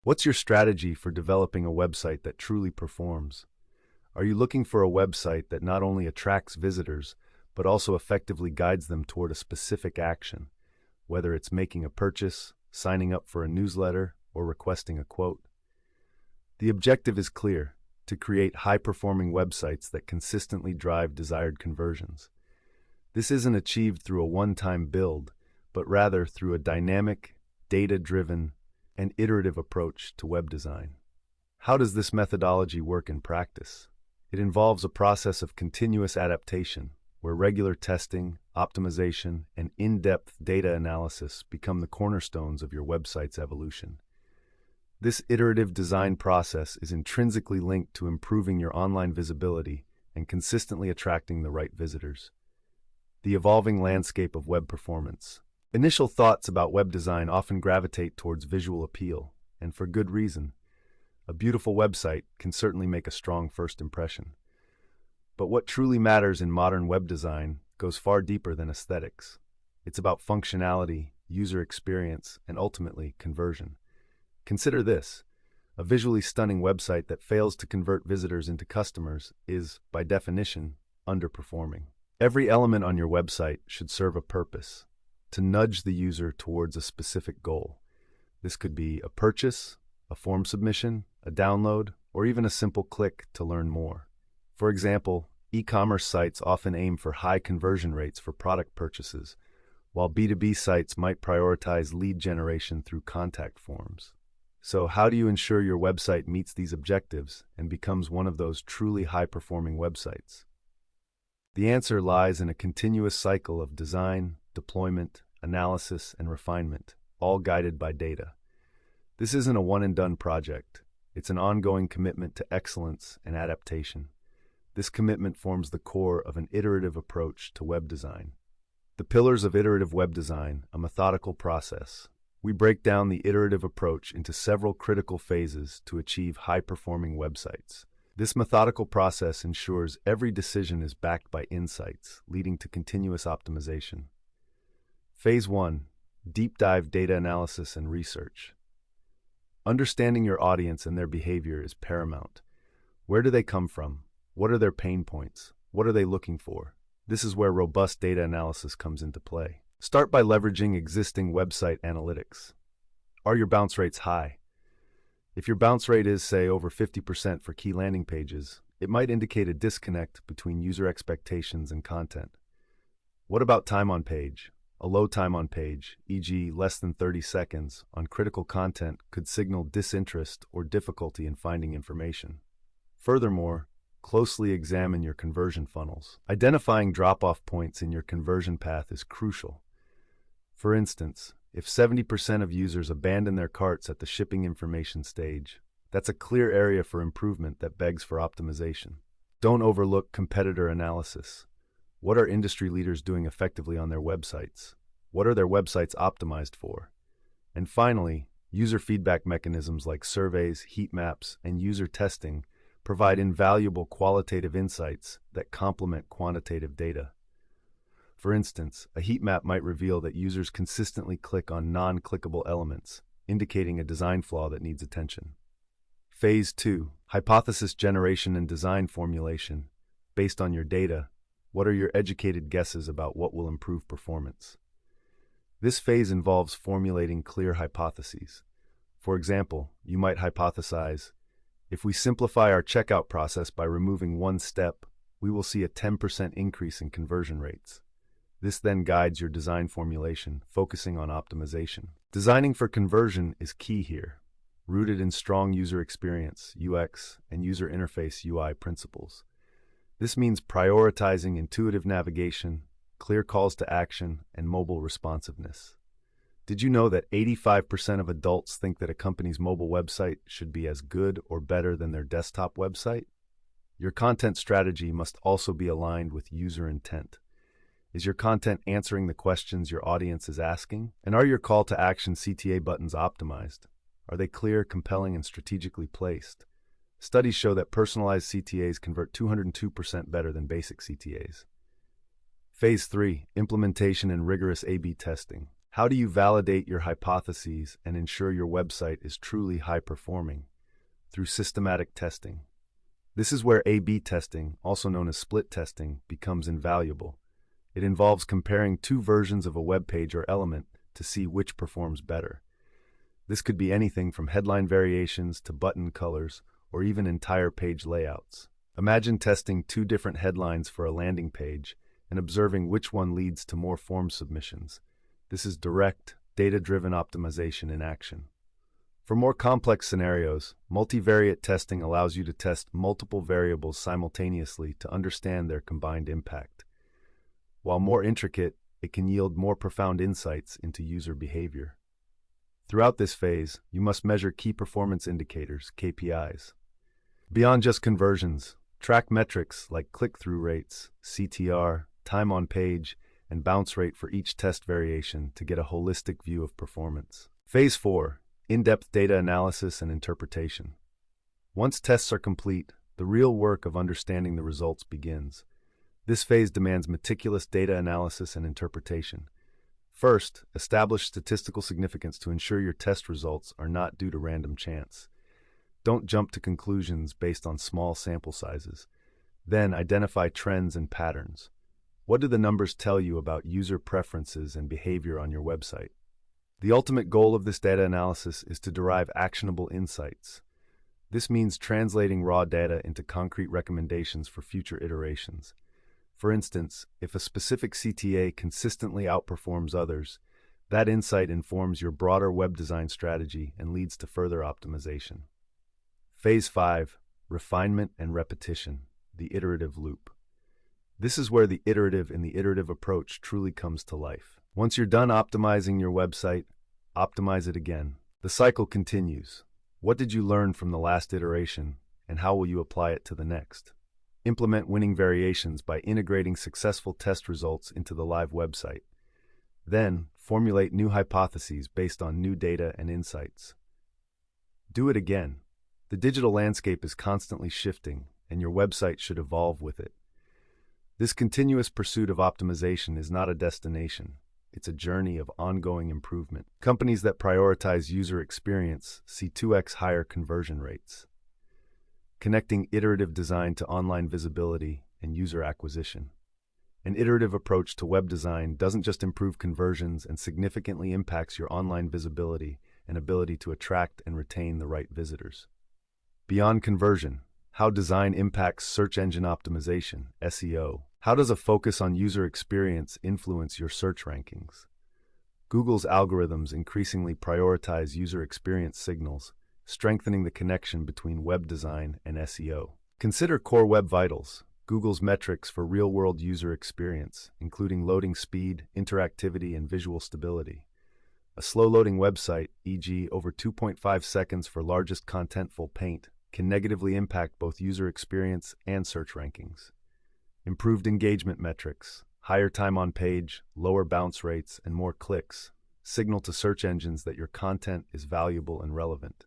What's your strategy for developing a website that truly performs? Are you looking for a website that not only attracts visitors, but also effectively guides them toward a specific action, whether it's making a purchase, signing up for a newsletter, or requesting a quote? The objective is clear: to create high-performing websites that consistently drive desired conversions. This isn't achieved through a one-time build, but rather through a dynamic, data-driven, and iterative approach to web design. How does this methodology work in practice? It involves a process of continuous adaptation, where regular testing, optimization, and in-depth data analysis become the cornerstones of your website's evolution. This iterative design process is intrinsically linked to improving your online visibility and consistently attracting the right visitors. The evolving landscape of web performance. Initial thoughts about web design often gravitate towards visual appeal, and for good reason. A beautiful website can certainly make a strong first impression. But what truly matters in modern web design goes far deeper than aesthetics. It's about functionality, user experience, and ultimately conversion. Consider this: a visually stunning website that fails to convert visitors into customers is, by definition, underperforming. Every element on your website should serve a purpose: to nudge the user towards a specific goal. This could be a purchase, a form submission, a download, or even a simple click to learn more. For example, e-commerce sites often aim for high conversion rates for product purchases, while B2B sites might prioritize lead generation through contact forms. So how do you ensure your website meets these objectives and becomes one of those truly high-performing websites? The answer lies in a continuous cycle of design, deployment, analysis, and refinement, all guided by data. This isn't a one-and-done project. It's an ongoing commitment to excellence and adaptation. This commitment forms the core of an iterative approach to web design. The pillars of iterative web design: a methodical process. We break down the iterative approach into several critical phases to achieve high-performing websites. This methodical process ensures every decision is backed by insights, leading to continuous optimization. Phase 1. Deep dive data analysis and research. Understanding your audience and their behavior is paramount. Where do they come from? What are their pain points? What are they looking for? This is where robust data analysis comes into play. Start by leveraging existing website analytics. Are your bounce rates high? If your bounce rate is, say, over 50% for key landing pages, it might indicate a disconnect between user expectations and content. What about time on page? A low time on page, e.g. less than 30 seconds, on critical content could signal disinterest or difficulty in finding information. Furthermore, closely examine your conversion funnels. Identifying drop-off points in your conversion path is crucial. For instance, if 70% of users abandon their carts at the shipping information stage, that's a clear area for improvement that begs for optimization. Don't overlook competitor analysis. What are industry leaders doing effectively on their websites? What are their websites optimized for? And finally, user feedback mechanisms like surveys, heat maps, and user testing provide invaluable qualitative insights that complement quantitative data. For instance, a heat map might reveal that users consistently click on non-clickable elements, indicating a design flaw that needs attention. Phase 2. Hypothesis generation and design formulation. Based on your data, what are your educated guesses about what will improve performance? This phase involves formulating clear hypotheses. For example, you might hypothesize, if we simplify our checkout process by removing one step, we will see a 10% increase in conversion rates. This then guides your design formulation, focusing on optimization. Designing for conversion is key here, rooted in strong user experience, UX, and user interface, UI principles. This means prioritizing intuitive navigation, clear calls to action, and mobile responsiveness. Did you know that 85% of adults think that a company's mobile website should be as good or better than their desktop website? Your content strategy must also be aligned with user intent. Is your content answering the questions your audience is asking? And are your call to action CTA buttons optimized? Are they clear, compelling, and strategically placed? Studies show that personalized CTAs convert 202% better than basic CTAs. Phase 3. Implementation and rigorous A/B testing. How do you validate your hypotheses and ensure your website is truly high-performing? Through systematic testing. This is where A/B testing, also known as split testing, becomes invaluable. It involves comparing two versions of a web page or element to see which performs better. This could be anything from headline variations to button colors, or even entire page layouts. Imagine testing two different headlines for a landing page and observing which one leads to more form submissions. This is direct, data-driven optimization in action. For more complex scenarios, multivariate testing allows you to test multiple variables simultaneously to understand their combined impact. While more intricate, it can yield more profound insights into user behavior. Throughout this phase, you must measure key performance indicators, KPIs. Beyond just conversions, track metrics like click-through rates, CTR, time on page, and bounce rate for each test variation to get a holistic view of performance. Phase 4. In-depth data analysis and interpretation. Once tests are complete, the real work of understanding the results begins. This phase demands meticulous data analysis and interpretation. First, establish statistical significance to ensure your test results are not due to random chance. Don't jump to conclusions based on small sample sizes. Then, identify trends and patterns. What do the numbers tell you about user preferences and behavior on your website? The ultimate goal of this data analysis is to derive actionable insights. This means translating raw data into concrete recommendations for future iterations. For instance, if a specific CTA consistently outperforms others, that insight informs your broader web design strategy and leads to further optimization. Phase 5. Refinement and repetition, the iterative loop. This is where the iterative in the iterative approach truly comes to life. Once you're done optimizing your website, optimize it again. The cycle continues. What did you learn from the last iteration, and how will you apply it to the next? Implement winning variations by integrating successful test results into the live website. Then, formulate new hypotheses based on new data and insights. Do it again. The digital landscape is constantly shifting, and your website should evolve with it. This continuous pursuit of optimization is not a destination. It's a journey of ongoing improvement. Companies that prioritize user experience see 2x higher conversion rates. Connecting iterative design to online visibility and user acquisition. An iterative approach to web design doesn't just improve conversions and significantly impacts your online visibility and ability to attract and retain the right visitors. Beyond conversion, how design impacts search engine optimization, SEO. How does a focus on user experience influence your search rankings? Google's algorithms increasingly prioritize user experience signals, strengthening the connection between web design and SEO. Consider Core Web Vitals, Google's metrics for real-world user experience, including loading speed, interactivity, and visual stability. A slow-loading website, e.g. over 2.5 seconds for largest contentful paint, can negatively impact both user experience and search rankings. Improved engagement metrics, higher time on page, lower bounce rates, and more clicks signal to search engines that your content is valuable and relevant.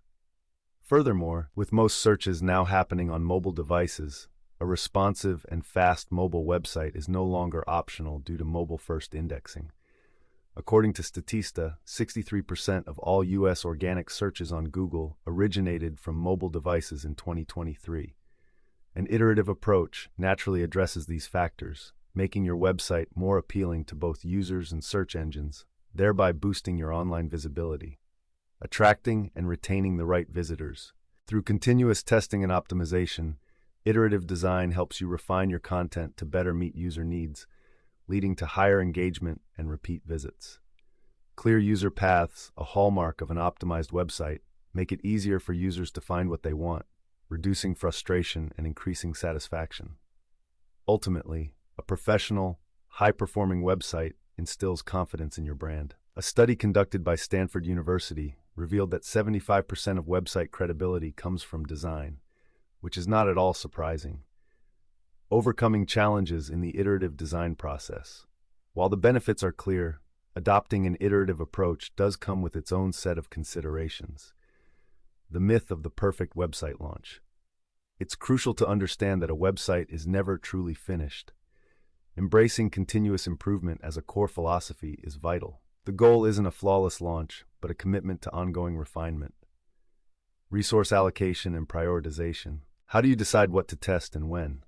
Furthermore, with most searches now happening on mobile devices, a responsive and fast mobile website is no longer optional due to mobile-first indexing. According to Statista, 63% of all U.S. organic searches on Google originated from mobile devices in 2023. An iterative approach naturally addresses these factors, making your website more appealing to both users and search engines, thereby boosting your online visibility. Attracting and retaining the right visitors. Through continuous testing and optimization, iterative design helps you refine your content to better meet user needs, leading to higher engagement and repeat visits. Clear user paths, a hallmark of an optimized website, make it easier for users to find what they want, reducing frustration and increasing satisfaction. Ultimately, a professional, high-performing website instills confidence in your brand. A study conducted by Stanford University revealed that 75% of website credibility comes from design, which is not at all surprising. Overcoming challenges in the iterative design process. While the benefits are clear, adopting an iterative approach does come with its own set of considerations. The myth of the perfect website launch. It's crucial to understand that a website is never truly finished. Embracing continuous improvement as a core philosophy is vital. The goal isn't a flawless launch, but a commitment to ongoing refinement. Resource allocation and prioritization. How do you decide what to test and when?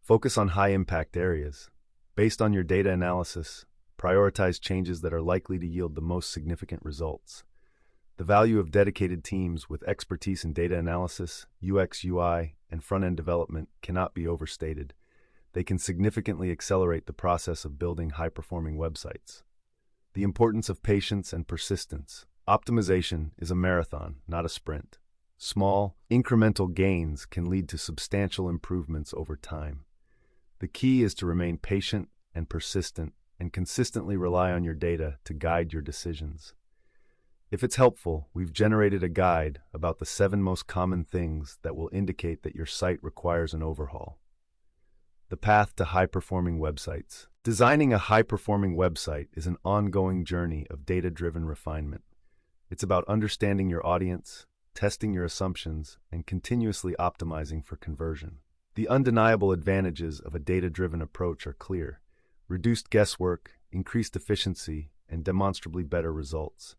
Focus on high-impact areas. Based on your data analysis, prioritize changes that are likely to yield the most significant results. The value of dedicated teams with expertise in data analysis, UX, UI, and front-end development cannot be overstated. They can significantly accelerate the process of building high-performing websites. The importance of patience and persistence. Optimization is a marathon, not a sprint. Small, incremental gains can lead to substantial improvements over time. The key is to remain patient and persistent and consistently rely on your data to guide your decisions. If it's helpful, we've generated a guide about the 7 most common things that will indicate that your site requires an overhaul. The path to high-performing websites. Designing a high-performing website is an ongoing journey of data-driven refinement. It's about understanding your audience, testing your assumptions, and continuously optimizing for conversion. The undeniable advantages of a data-driven approach are clear: reduced guesswork, increased efficiency, and demonstrably better results.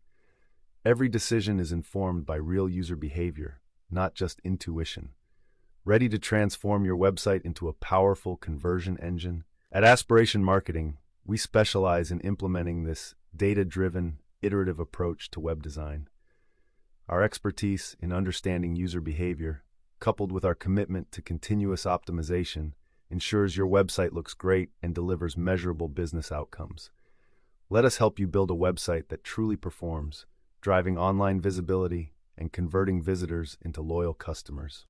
Every decision is informed by real user behavior, not just intuition. Ready to transform your website into a powerful conversion engine? At Aspiration Marketing, we specialize in implementing this data-driven, iterative approach to web design. Our expertise in understanding user behavior, coupled with our commitment to continuous optimization, ensures your website looks great and delivers measurable business outcomes. Let us help you build a website that truly performs, driving online visibility and converting visitors into loyal customers.